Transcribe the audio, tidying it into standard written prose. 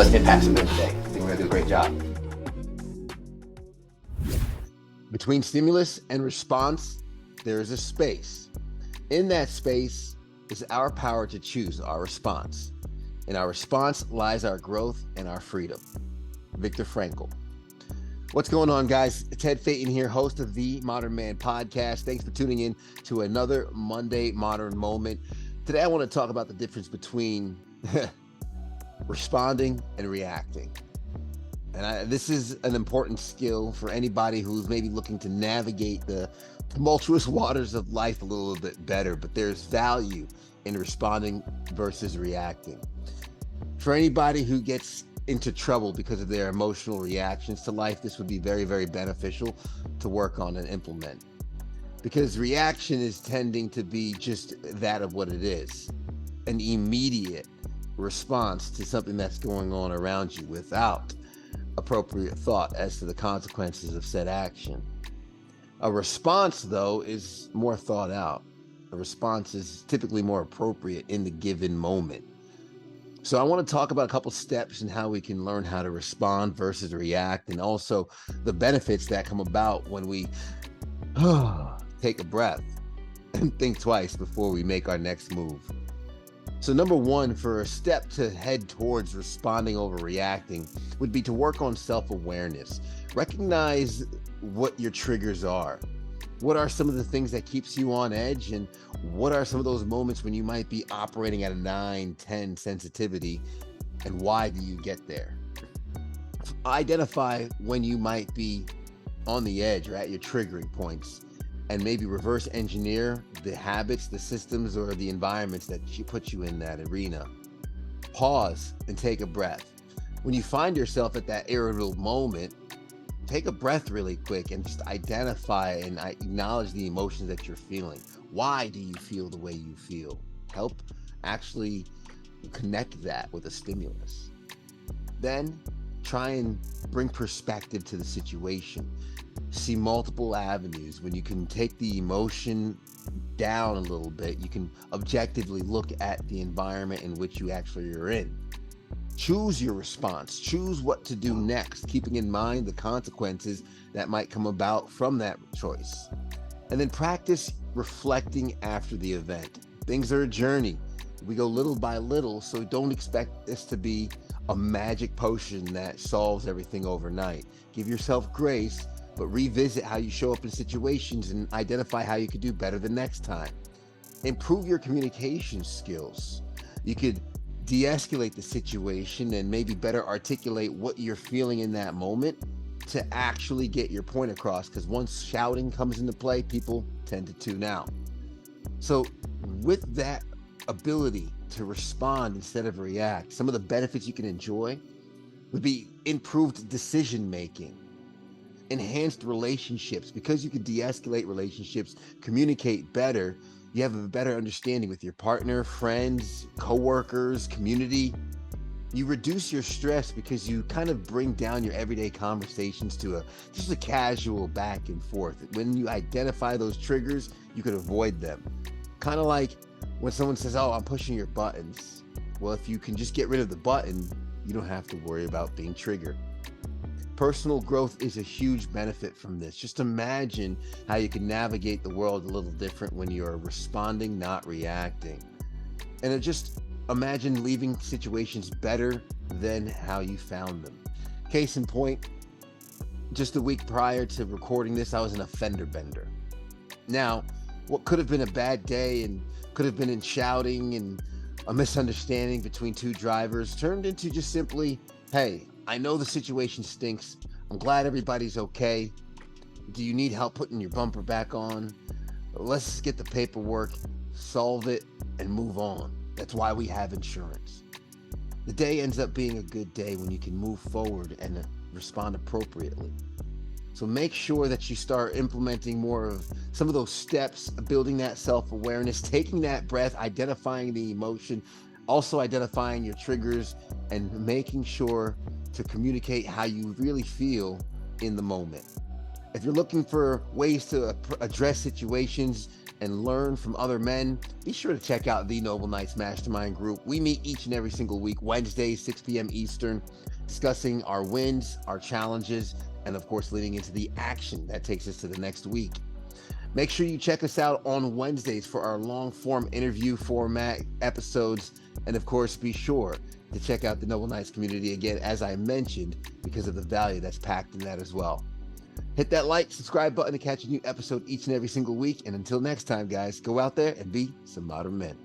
let's hit passive every day. I think we're gonna do a great job. Between stimulus and response, there is a space. In that space is our power to choose our response. In our response lies our growth and our freedom. Viktor Frankl. What's going on, guys? Ted Phaeton here, host of the Modern Man podcast. Thanks for tuning in to another Monday Modern Moment. Today, I want to talk about the difference between responding and reacting. And this is an important skill for anybody who's maybe looking to navigate the tumultuous waters of life a little bit better, but there's value in responding versus reacting. For anybody who gets into trouble because of their emotional reactions to life, this would be very, very beneficial to work on and implement. Because reaction is tending to be just that of what it is, an immediate response to something that's going on around you without appropriate thought as to the consequences of said action. A response, though, is more thought out. A response is typically more appropriate in the given moment. So I want to talk about a couple steps and how we can learn how to respond versus react, and also the benefits that come about when we take a breath and think twice before we make our next move. So number one, for a step to head towards responding over reacting would be to work on self-awareness. Recognize what your triggers are. What are some of the things that keeps you on edge, and what are some of those moments when you might be operating at a 9, 10 sensitivity, and why do you get there? Identify when you might be on the edge or at your triggering points, and maybe reverse engineer the habits, the systems, or the environments that put you in that arena. Pause and take a breath. When you find yourself at that irritable moment, take a breath really quick and just identify and acknowledge the emotions that you're feeling. Why do you feel the way you feel? Help actually connect that with a stimulus. Then try and bring perspective to the situation. See multiple avenues. When you can take the emotion down a little bit, you can objectively look at the environment in which you actually are in. Choose your response. Choose what to do next, keeping in mind the consequences that might come about from that choice. And then practice reflecting after the event. Things are a journey. We go little by little, so don't expect this to be a magic potion that solves everything overnight. Give yourself grace, but revisit how you show up in situations and identify how you could do better the next time. Improve your communication skills. You could de-escalate the situation and maybe better articulate what you're feeling in that moment to actually get your point across, because once shouting comes into play, people tend to tune out. So with that ability to respond instead of react, some of the benefits you can enjoy would be improved decision making, enhanced relationships. Because you can de-escalate relationships, communicate better, you have a better understanding with your partner, friends, coworkers, community. You reduce your stress because you kind of bring down your everyday conversations to just a casual back and forth. When you identify those triggers, you can avoid them. Kind of like when someone says, "Oh, I'm pushing your buttons." Well, if you can just get rid of the button, you don't have to worry about being triggered. Personal growth is a huge benefit from this. Just imagine how you can navigate the world a little different when you're responding, not reacting. And just imagine leaving situations better than how you found them. Case in point, just a week prior to recording this, I was in a fender bender. Now, what could have been a bad day and could have been in shouting and a misunderstanding between two drivers turned into just simply, "Hey, I know the situation stinks. I'm glad everybody's okay. Do you need help putting your bumper back on? Let's just get the paperwork, solve it, and move on. That's why we have insurance." The day ends up being a good day when you can move forward and respond appropriately. So make sure that you start implementing more of some of those steps, building that self-awareness, taking that breath, identifying the emotion, also identifying your triggers, and making sure to communicate how you really feel in the moment. If you're looking for ways to address situations and learn from other men, be sure to check out the Noble Knights Mastermind group. We meet each and every single week, Wednesdays, 6 p.m. Eastern, discussing our wins, our challenges, and of course, leading into the action that takes us to the next week. Make sure you check us out on Wednesdays for our long form interview format episodes. And of course, be sure to check out the Noble Knights community again, as I mentioned, because of the value that's packed in that as well. Hit that like, subscribe button to catch a new episode each and every single week. And until next time, guys, go out there and be some modern men.